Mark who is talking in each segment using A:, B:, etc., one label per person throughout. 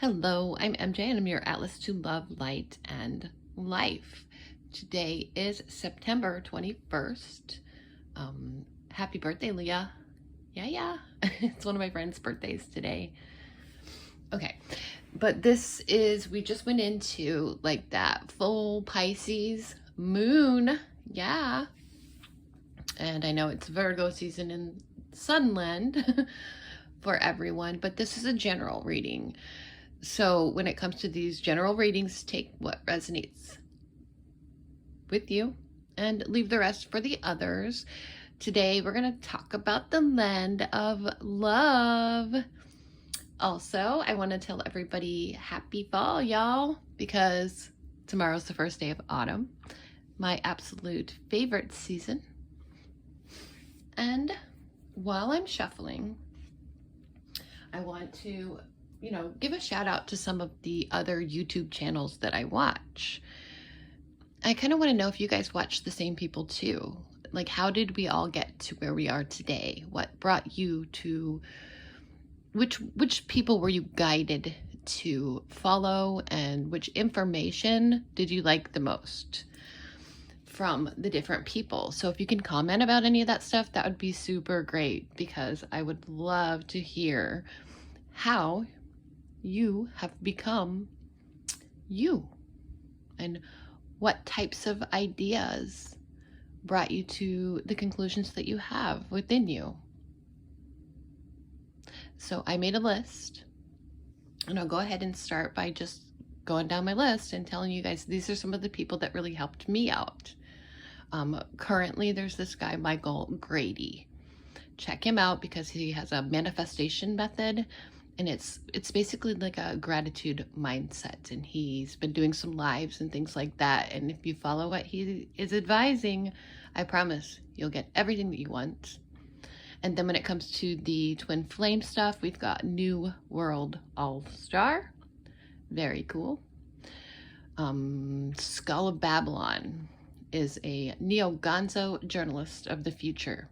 A: Hello, I'm MJ and I'm your Atlas to Love, Light, and Life. Today is September 21st. Happy birthday, Leah. Yeah. It's one of my friend's birthdays today. Okay, but we just went into like that full Pisces moon. Yeah. And I know it's Virgo season in Sunland for everyone, but this is a general reading. So when it comes to these general readings, take what resonates with you and leave the rest for the others. Today, we're going to talk about the land of love. Also, I want to tell everybody happy fall, y'all, because tomorrow's the first day of autumn, my absolute favorite season. And while I'm shuffling, I want to give a shout out to some of the other YouTube channels that I watch. I kind of want to know if you guys watch the same people too. Like, how did we all get to where we are today? What brought you to, which people were you guided to follow, and which information did you like the most from the different people? So if you can comment about any of that stuff, that would be super great, because I would love to hear how you have become you and what types of ideas brought you to the conclusions that you have within you. So I made a list, and I'll go ahead and start by just going down my list and telling you guys these are some of the people that really helped me out. Currently there's this guy, Michael Grady. Check him out because he has a manifestation method. And it's basically like a gratitude mindset. And he's been doing some lives and things like that. And if you follow what he is advising, I promise you'll get everything that you want. And then when it comes to the twin flame stuff, we've got New World All-Star. Very cool. Skull of Babylon is a neo-gonzo journalist of the future.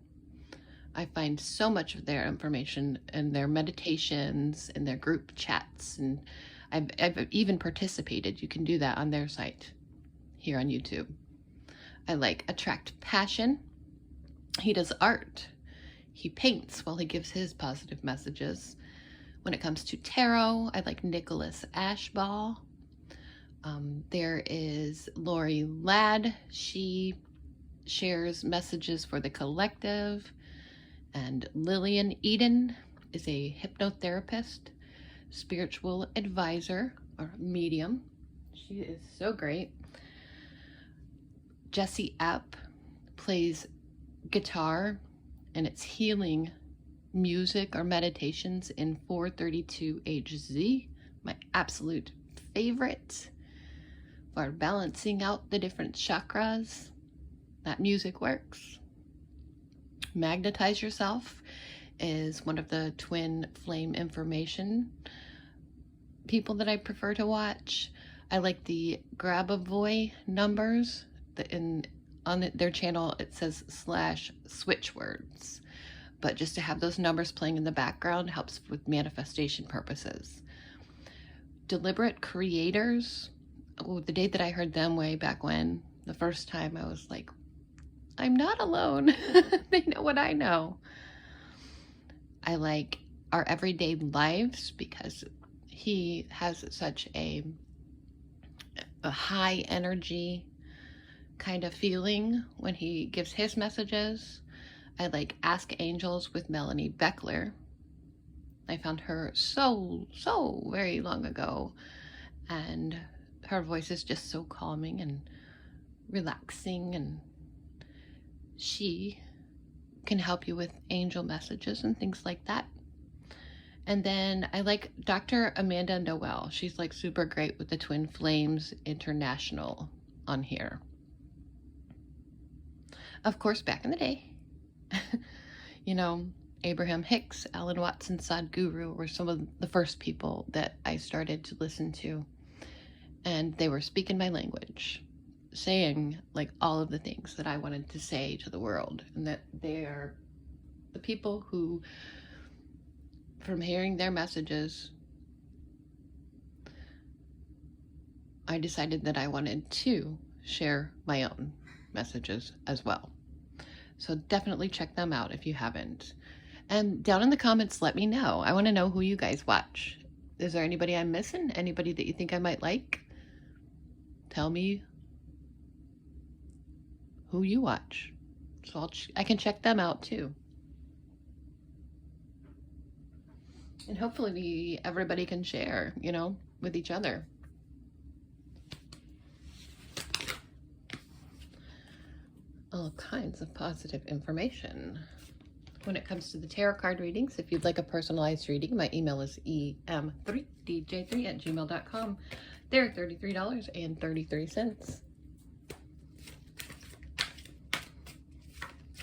A: I find so much of their information and their meditations and their group chats, and I've even participated. You can do that on their site here on YouTube. I like Attract Passion. He does art. He paints while he gives his positive messages. When it comes to tarot, I like Nicholas Ashball. There is Lori Ladd. She shares messages for the collective. And Lillian Eden is a hypnotherapist, spiritual advisor, or medium. She is so great. Jessie Epp plays guitar, and it's healing music or meditations in 432HZ, my absolute favorite for balancing out the different chakras. That music works. Magnetize Yourself is one of the twin flame information people that I prefer to watch. I like the Grabavoy numbers. On their channel it says /switch words, but just to have those numbers playing in the background helps with manifestation purposes. Deliberate Creators. Oh, the day that I heard them way back when, the first time, I was like, I'm not alone. They know what I know. I like Our Everyday Lives because he has such a high energy kind of feeling when he gives his messages. I like Ask Angels with Melanie Beckler. I found her so very long ago, and her voice is just so calming and relaxing, and she can help you with angel messages and things like that. And then I like Dr. Amanda Noel. She's like super great with the Twin Flames International on here. Of course, back in the day, Abraham Hicks, Alan Watson, Sadhguru were some of the first people that I started to listen to. And they were speaking my language, saying like all of the things that I wanted to say to the world, and that they are the people who, from hearing their messages, I decided that I wanted to share my own messages as well. So definitely check them out if you haven't. And down in the comments, let me know. I want to know who you guys watch. Is there anybody I'm missing? Anybody that you think I might like? Tell me who you watch. So I can check them out too. And hopefully everybody can share, you know, with each other. All kinds of positive information. When it comes to the tarot card readings, if you'd like a personalized reading, my email is em3dj3@gmail.com. They're $33.33.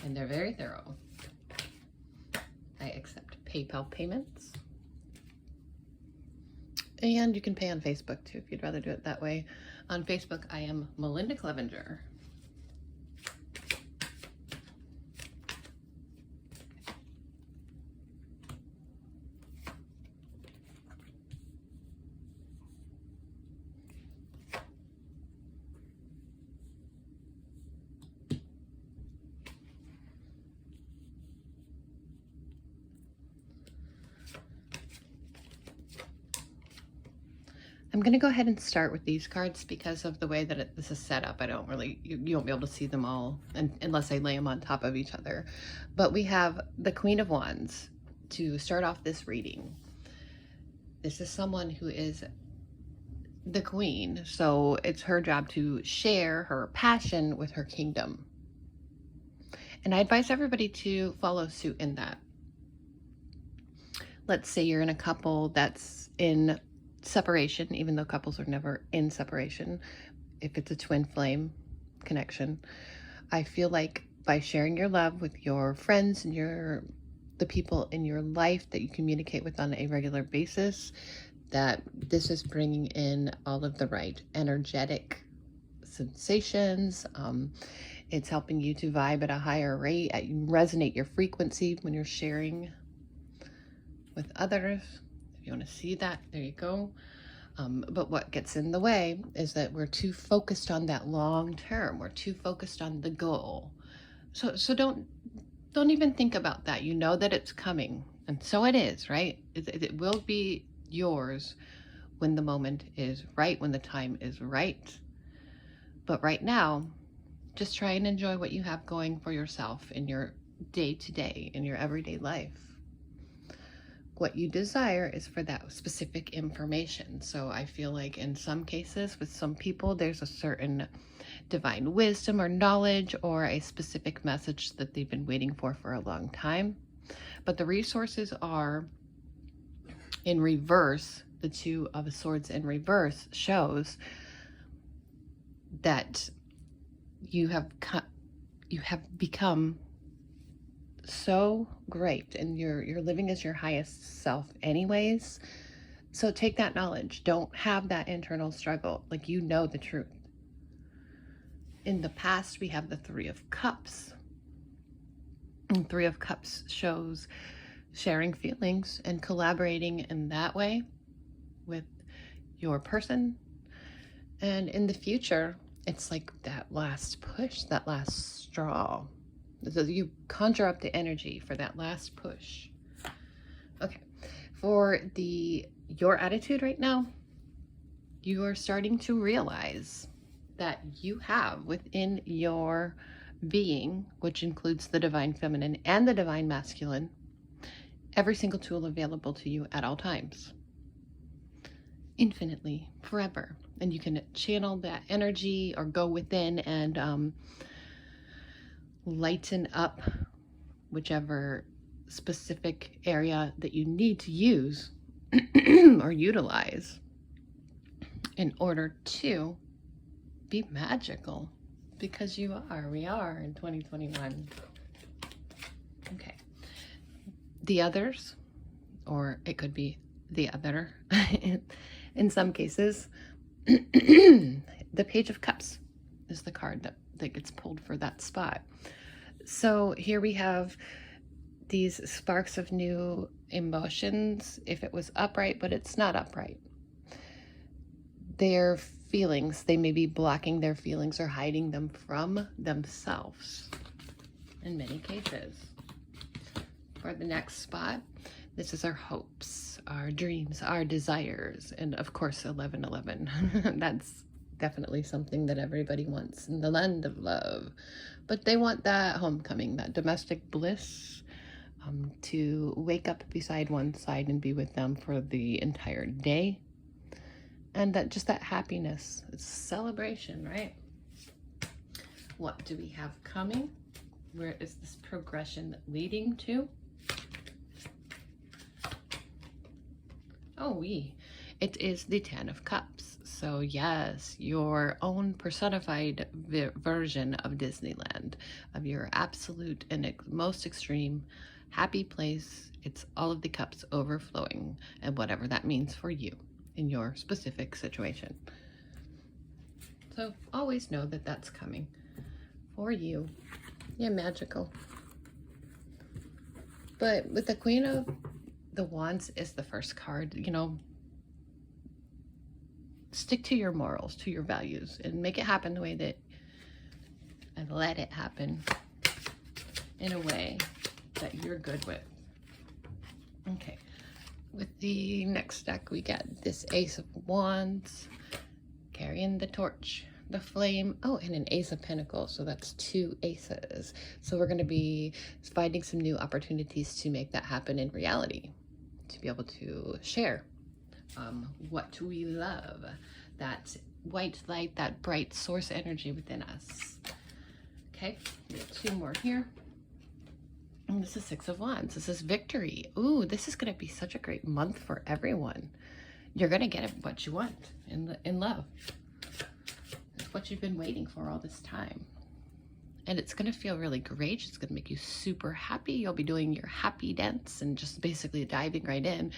A: And they're very thorough. I accept PayPal payments. And you can pay on Facebook too, if you'd rather do it that way. On Facebook, I am Melinda Clevenger. I'm going to go ahead and start with these cards because of the way that this is set up. I don't really, you won't be able to see them all unless I lay them on top of each other. But we have the Queen of Wands to start off this reading. This is someone who is the queen, so it's her job to share her passion with her kingdom. And I advise everybody to follow suit in that. Let's say you're in a couple that's in separation, even though couples are never in separation. If it's a twin flame connection, I feel like by sharing your love with your friends and the people in your life that you communicate with on a regular basis, that this is bringing in all of the right energetic sensations. It's helping you to vibe at a higher rate, resonate your frequency when you're sharing with others. You want to see that, there you go. But what gets in the way is that we're too focused on that long term. We're too focused on the goal. So don't even think about that. You know that it's coming, and so it is, right? It will be yours when the moment is right, when the time is right. But right now, just try and enjoy what you have going for yourself in your day-to-day, in your everyday life. What you desire is for that specific information. So I feel like in some cases with some people, there's a certain divine wisdom or knowledge or a specific message that they've been waiting for a long time. But the resources are in reverse. The Two of Swords in reverse shows that you have become so great and you're living as your highest self anyways. So take that knowledge. Don't have that internal struggle. Like, you know the truth. In the past, we have the Three of Cups. And Three of Cups shows sharing feelings and collaborating in that way with your person. And in the future, it's like that last push, that last straw. So you conjure up the energy for that last push. Okay, for your attitude right now, you are starting to realize that you have within your being, which includes the divine feminine and the divine masculine, every single tool available to you at all times, infinitely, forever. And you can channel that energy or go within and lighten up whichever specific area that you need to use or utilize in order to be magical, because we are in 2021. Okay. The others, or it could be the other in some cases, the Page of Cups is the card that gets pulled for that spot. So here we have these sparks of new emotions. If it was upright, but it's not upright. They're feelings. They may be blocking their feelings or hiding them from themselves in many cases. For the next spot, this is our hopes, our dreams, our desires, and of course 1111. That's definitely something that everybody wants in the land of love. But they want that homecoming, that domestic bliss, to wake up beside one side and be with them for the entire day. And that just that happiness, it's a celebration, right? What do we have coming? Where is this progression leading to? Oh, it is the Ten of Cups. So yes, your own personified version of Disneyland, of your absolute and most extreme happy place. It's all of the cups overflowing, and whatever that means for you in your specific situation. So always know that that's coming for you. Yeah, magical. But with the Queen of the Wands is the first card, you know, stick to your morals, to your values, and make it happen the way that, and let it happen in a way that you're good with. Okay, with the next deck, we got this Ace of Wands, carrying the torch, the flame. Oh, and an Ace of Pentacles, so that's 2 aces. So we're going to be finding some new opportunities to make that happen in reality, to be able to share what we love, that white light, that bright source energy within us. Okay, we have 2 more here. And this is 6 of Wands. This is victory. Ooh, this is going to be such a great month for everyone. You're going to get what you want in love. It's what you've been waiting for all this time. And it's going to feel really great. It's going to make you super happy. You'll be doing your happy dance and just basically diving right in.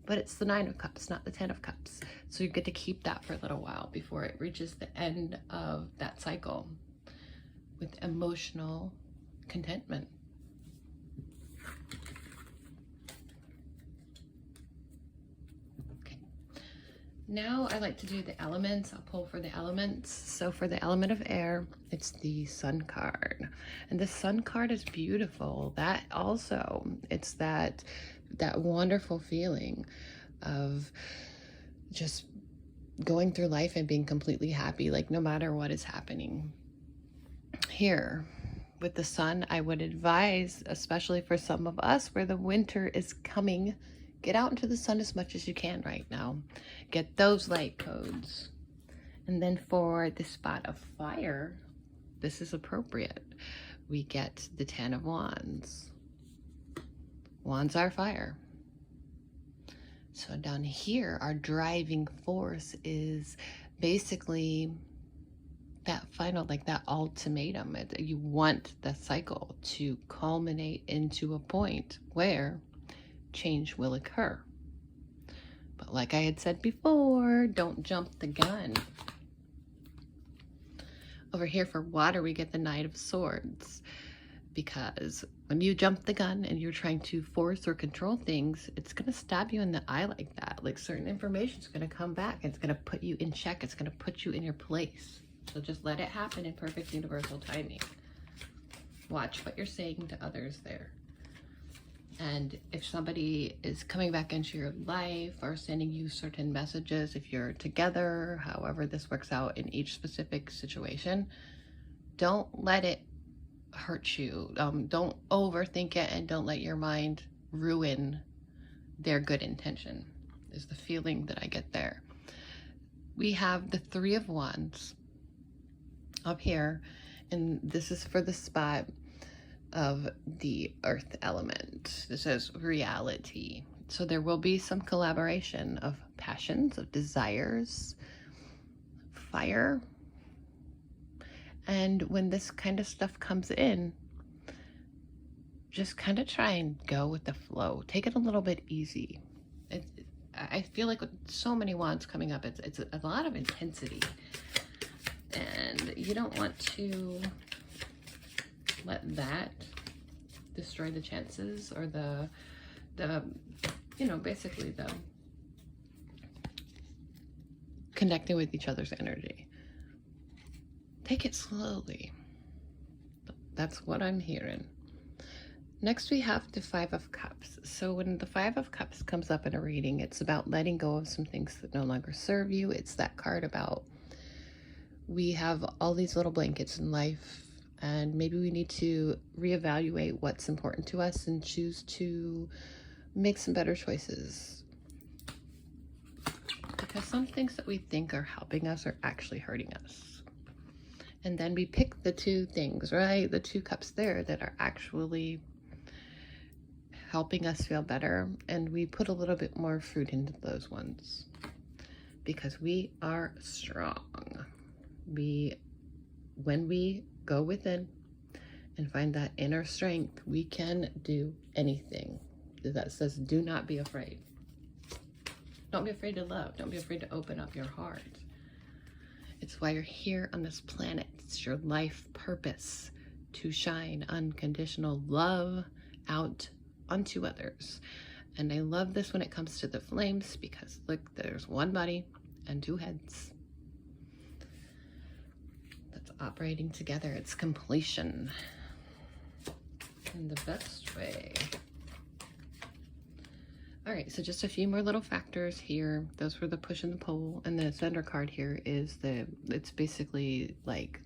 A: But it's the 9 of Cups, not the 10 of Cups. So you get to keep that for a little while before it reaches the end of that cycle with emotional contentment. Okay. Now I like to do the elements. I'll pull for the elements. So for the element of air, it's the Sun card. And the Sun card is beautiful. That also, it's that wonderful feeling of just going through life and being completely happy, like no matter what is happening. Here with the Sun, I would advise, especially for some of us where the winter is coming, get out into the sun as much as you can right now. Get those light codes. And then for the spot of fire, this is appropriate. We get the 10 of Wands. Wands are fire. So down here, our driving force is basically that final, like that ultimatum. You want the cycle to culminate into a point where change will occur. But like I had said before, don't jump the gun. Over here for water, we get the Knight of Swords. Because when you jump the gun and you're trying to force or control things, it's going to stab you in the eye like that. Like certain information is going to come back. It's going to put you in check. It's going to put you in your place. So just let it happen in perfect universal timing. Watch what you're saying to others there. And if somebody is coming back into your life or sending you certain messages, if you're together, however this works out in each specific situation, don't let it hurt you. Don't overthink it, and don't let your mind ruin their good intention, is the feeling that I get there. We have the 3 of Wands up here, and this is for the spot of the earth element. This is reality. So there will be some collaboration of passions, of desires, fire. And when this kind of stuff comes in, just kind of try and go with the flow. Take it a little bit easy. I feel like with so many wands coming up, it's a lot of intensity. And you don't want to let that destroy the chances or the you know, basically the connecting with each other's energy. Take it slowly. That's what I'm hearing. Next, we have the Five of Cups. So when the Five of Cups comes up in a reading, it's about letting go of some things that no longer serve you. It's that card about we have all these little blankets in life, and maybe we need to reevaluate what's important to us and choose to make some better choices. Because some things that we think are helping us are actually hurting us. And then we pick the two things, right? The two cups there that are actually helping us feel better, and we put a little bit more fruit into those ones because we are strong. When we go within and find that inner strength, we can do anything. That says, do not be afraid. Don't be afraid to love. Don't be afraid to open up your heart. It's why you're here on this planet. It's your life purpose to shine unconditional love out onto others. And I love this when it comes to the flames, because look, there's one body and two heads that's operating together. It's completion in the best way. All right, so just a few more little factors here. Those were the push and the pull, and the center card here is it's basically like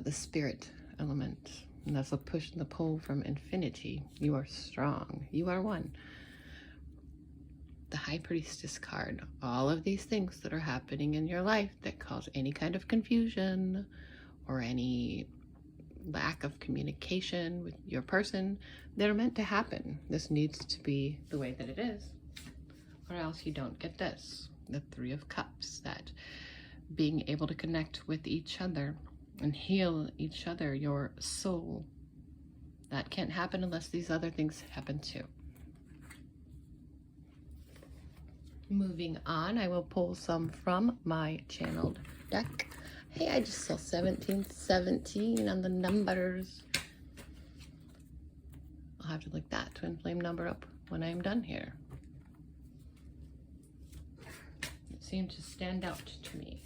A: the spirit element. And that's the push and the pull from infinity. You are strong. You are one. The High Priestess card. All of these things that are happening in your life that cause any kind of confusion or any lack of communication with your person, they're meant to happen. This needs to be the way that it is, or else you don't get this. The Three of Cups, that being able to connect with each other and heal each other, your soul. That can't happen unless these other things happen too. Moving on, I will pull some from my channeled deck. Hey, I just saw 1717 on the numbers. I'll have to look that twin flame number up when I'm done here. It seemed to stand out to me.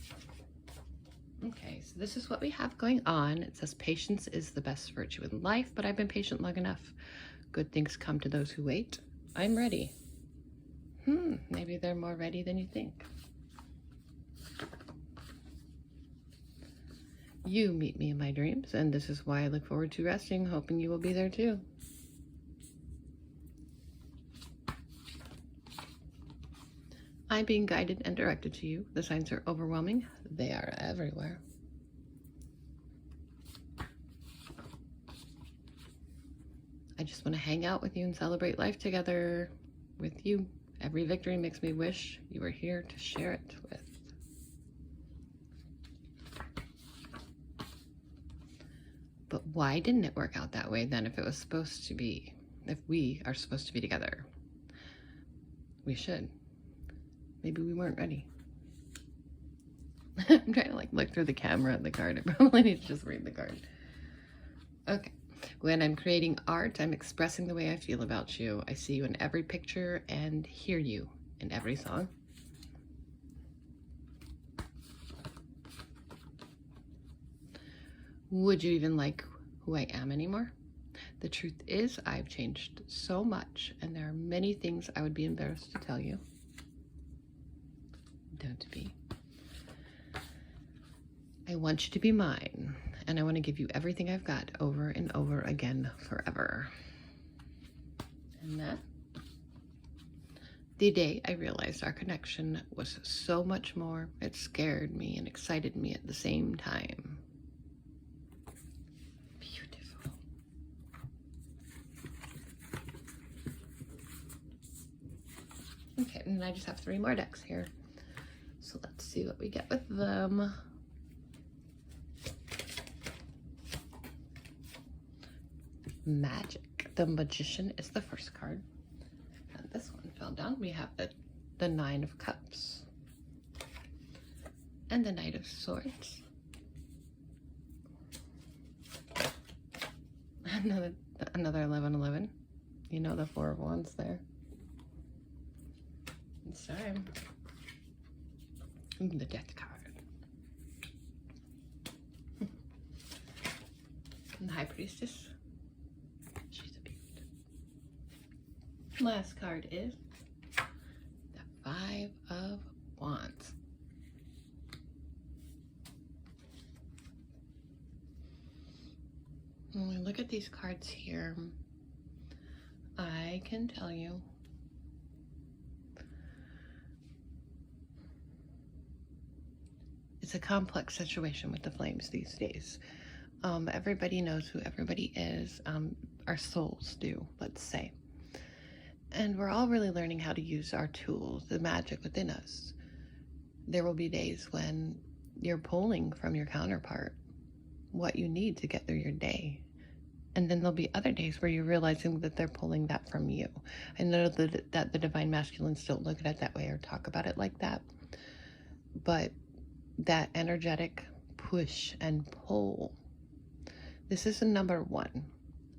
A: Okay, so this is what we have going on. It says patience is the best virtue in life, but I've been patient long enough. Good things come to those who wait. I'm ready. Maybe they're more ready than you think. You meet me in my dreams, and this is why I look forward to resting, hoping you will be there too. I'm being guided and directed to you. The signs are overwhelming. They are everywhere. I just want to hang out with you and celebrate life together with you. Every victory makes me wish you were here to share it with. But why didn't it work out that way then if it was supposed to be? If we are supposed to be together? We should. Maybe we weren't ready. I'm trying to like look through the camera at the card. I probably need to just read the card. Okay. When I'm creating art, I'm expressing the way I feel about you. I see you in every picture and hear you in every song. Would you even like who I am anymore? The truth is, I've changed so much, and there are many things I would be embarrassed to tell you. Don't be. I want you to be mine, and I want to give you everything I've got over and over again forever. And that, the day I realized our connection was so much more, it scared me and excited me at the same time. Beautiful. Okay, and I just have 3 more decks here. So let's see what we get with them. Magic. The Magician is the first card. And this one fell down. We have the 9 of Cups. And the Knight of Swords. Another 1111. You know, the 4 of Wands there. It's time. The Death card. And the High Priestess. She's a beaut. Last card is the Five of Wands. When we look at these cards here, I can tell you it's a complex situation with the flames these days. Everybody knows who everybody is. Our souls do, let's say. And we're all really learning how to use our tools, the magic within us. There will be days when you're pulling from your counterpart what you need to get through your day. And then there'll be other days where you're realizing that they're pulling that from you. I know that the divine masculines don't look at it that way or talk about it like that. But that energetic push and pull, this is the number 1.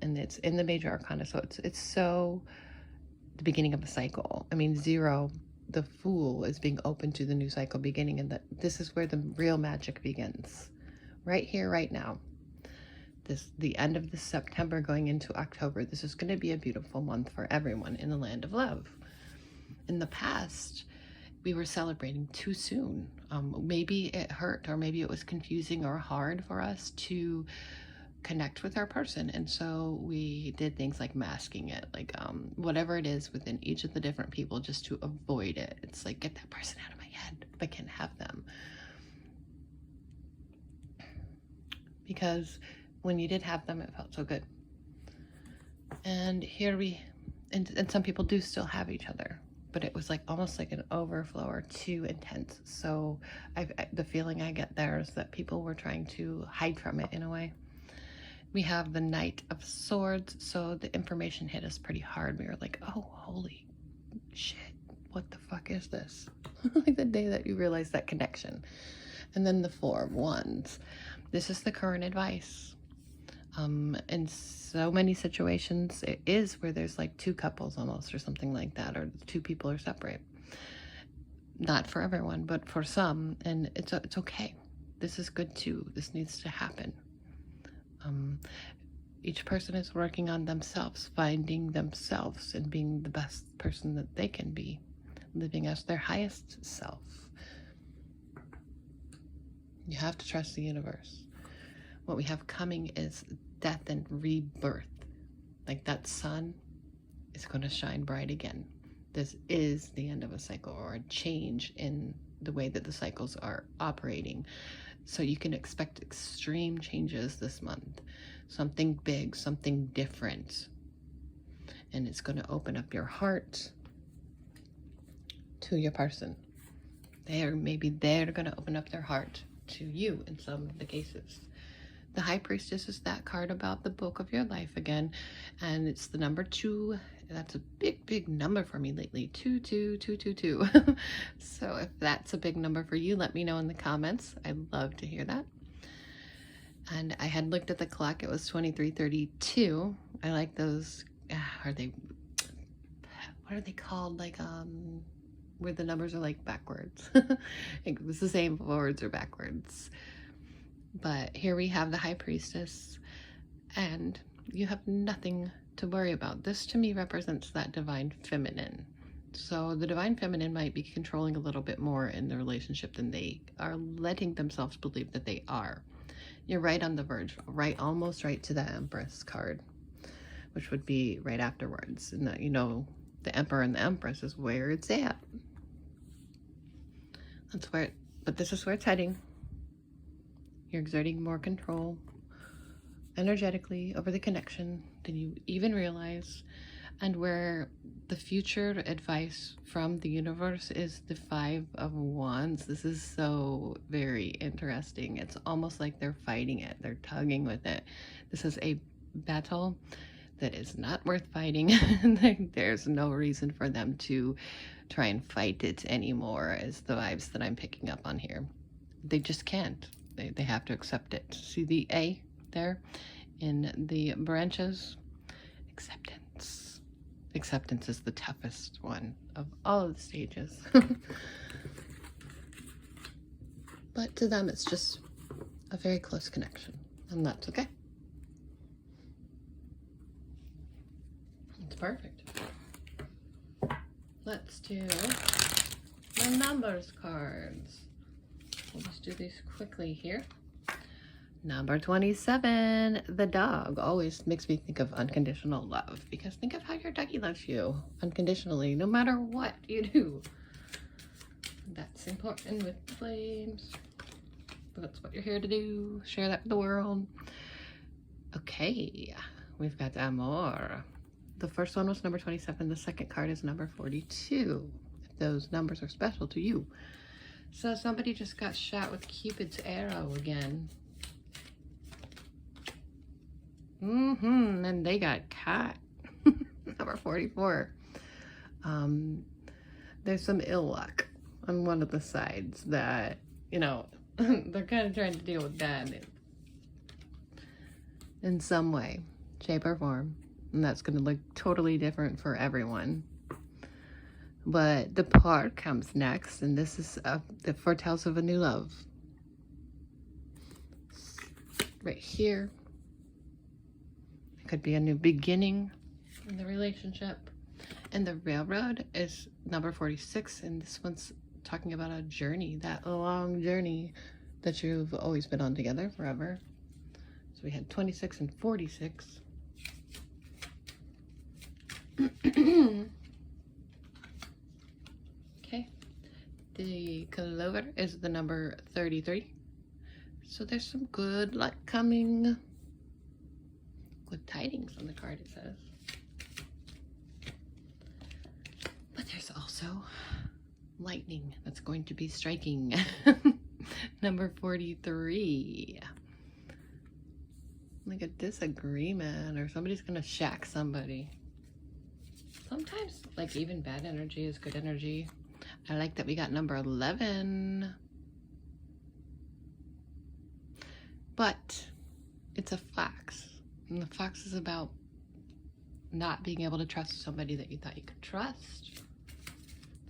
A: And it's in the major arcana. So it's so the beginning of a cycle. I mean, 0, the Fool, is being open to the new cycle beginning. And this is where the real magic begins. Right here, right now. The end of this September going into October, this is going to be a beautiful month for everyone in the land of love. In the past, we were celebrating too soon. Maybe it hurt, or maybe it was confusing or hard for us to connect with our person, and so we did things like masking it, like whatever it is within each of the different people, just to avoid it. It's like, get that person out of my head if I can't have them. Because when you did have them, it felt so good. And here and some people do still have each other, but it was like almost like an overflow or too intense. So the feeling I get there is that people were trying to hide from it in a way. We have the Knight of Swords, so the information hit us pretty hard. We were like, oh, holy shit, what the fuck is this? Like the day that you realize that connection. And then the Four of Wands. This is the current advice. In so many situations, it is where there's like 2 couples almost, or something like that, or 2 people are separate. Not for everyone, but for some, and it's okay. This is good too. This needs to happen. Each person is working on themselves, finding themselves, and being the best person that they can be, living as their highest self. You have to trust the universe. What we have coming is death and rebirth. Like that sun is going to shine bright again. This is the end of a cycle, or a change in the way that the cycles are operating. So you can expect extreme changes this month. Something big, something different. And it's going to open up your heart to your person. Maybe they're going to open up their heart to you in some of the cases. The High Priestess is that card about the book of your life again, and it's the number 2. That's a big number for me lately. 2, 2, 2, 2, 2. So if that's a big number for you, let me know in the comments. I'd love to hear that. And I had looked at the clock. It was 23:32. I like those. What are they called? Like where the numbers are like backwards. It was the same forwards or backwards. But here we have the High Priestess, and you have nothing to worry about. This to me represents that divine feminine. So the divine feminine might be controlling a little bit more in the relationship than they are letting themselves believe that they are. You're right on the verge, almost right to the Empress card, which would be right afterwards. And that, you know, the Emperor and the Empress is where it's at. That's where, but this is where it's heading. You're exerting more control energetically over the connection than you even realize. And where the future advice from the universe is the 5 of Wands. This is so very interesting. It's almost like they're fighting it. They're tugging with it. This is a battle that is not worth fighting. There's no reason for them to try and fight it anymore, is the vibes that I'm picking up on here. They just can't. They have to accept it. See the A there in the branches? Acceptance. Acceptance is the toughest one of all of the stages. to them, it's just a very close connection, and that's okay. It's perfect. Let's do the numbers cards. We'll just do these quickly here. Number 27, the dog, always makes me think of unconditional love, because think of how your doggy loves you unconditionally, no matter what you do. That's important with flames. That's what you're here to do. Share that with the world. Okay, we've got Amor. The first one was number 27. The second card is number 42. If those numbers are special to you. So somebody just got shot with Cupid's arrow again. And they got caught. Number 44. There's some ill luck on one of the sides that, you know, they're kind of trying to deal with that in some way, shape, or form. And that's going to look totally different for everyone. But the part comes next, and this is the foretells of a new love. Right here. It could be a new beginning in the relationship. And the railroad is number 46, and this one's talking about a journey, that long journey that you've always been on together forever. So we had 26 and 46. Okay, the clover is the number 33. So there's some good luck coming. Good tidings on the card, it says. But there's also lightning that's going to be striking. Number 43. Like a disagreement, or somebody's gonna shack somebody. Sometimes, like, even bad energy is good energy. I like that we got number 11. But it's a fox. And the fox is about not being able to trust somebody that you thought you could trust.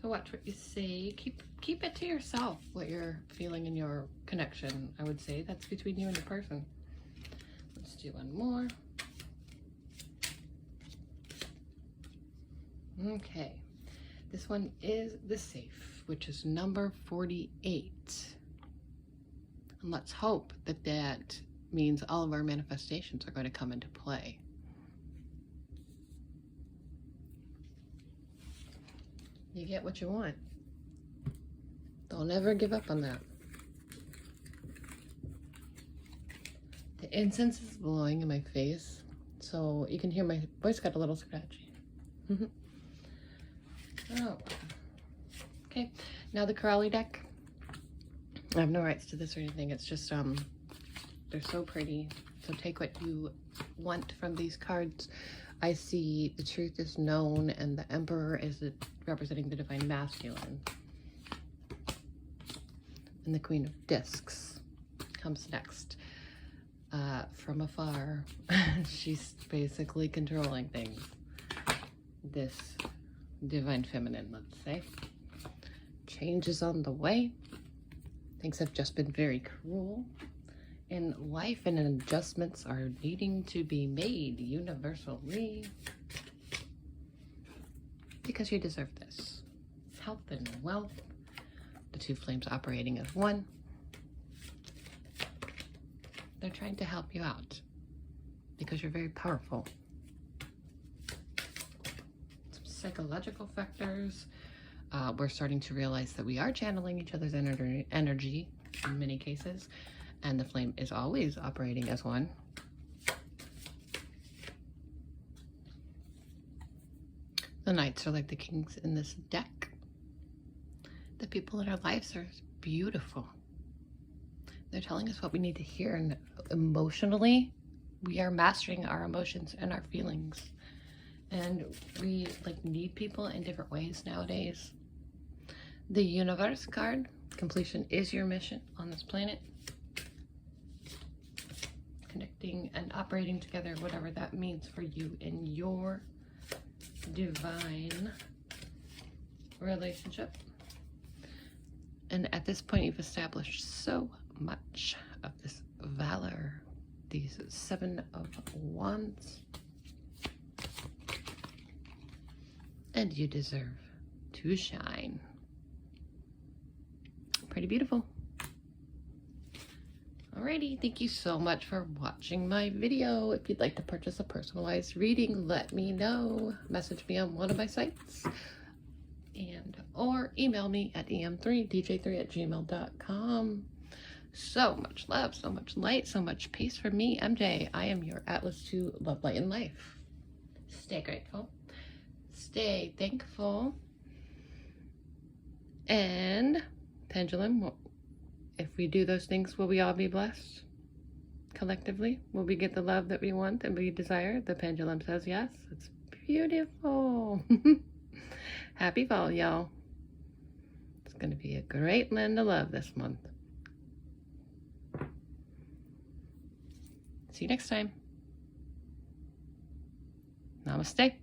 A: So watch what you say. Keep it to yourself, what you're feeling in your connection, I would say. That's between you and the person. Let's do one more. Okay, this one is the safe, which is number 48. And let's hope that that means all of our manifestations are going to come into play. You get what you want. Don't ever give up on that. The incense is blowing in my face, so you can hear my voice got a little scratchy. Oh, okay. Now the Crowley deck. I have no rights to this or anything. It's just they're so pretty. So take what you want from these cards. I see the truth is known, and the Emperor is representing the divine masculine. And the Queen of Discs comes next. From afar, she's basically controlling things. This divine feminine, let's say. Change is on the way. Things have just been very cruel. In life, and adjustments are needing to be made universally. Because you deserve this. Health and wealth. The two flames operating as one. They're trying to help you out. Because you're very powerful. Some psychological factors. We're starting to realize that we are channeling each other's energy in many cases. And the flame is always operating as one. The knights are like the kings in this deck. The people in our lives are beautiful. They're telling us what we need to hear, and emotionally, we are mastering our emotions and our feelings. And we need people in different ways nowadays. The universe card, completion is your mission on this planet. Connecting and operating together, whatever that means for you in your divine relationship. And at this point, you've established so much of this valor, these 7 of Wands. And you deserve to shine. Pretty beautiful. Alrighty, thank you so much for watching my video. If you'd like to purchase a personalized reading, let me know. Message me on one of my sites or email me at em3dj3@gmail.com. So much love, so much light, so much peace from me, MJ. I am your Atlas to Love, Light, and Life. Stay grateful. Stay thankful. And pendulum, if we do those things, will we all be blessed? Collectively, will we get the love that we want and we desire? The pendulum says yes. It's beautiful. Happy fall, y'all. It's going to be a great land of love this month. See you next time. Namaste.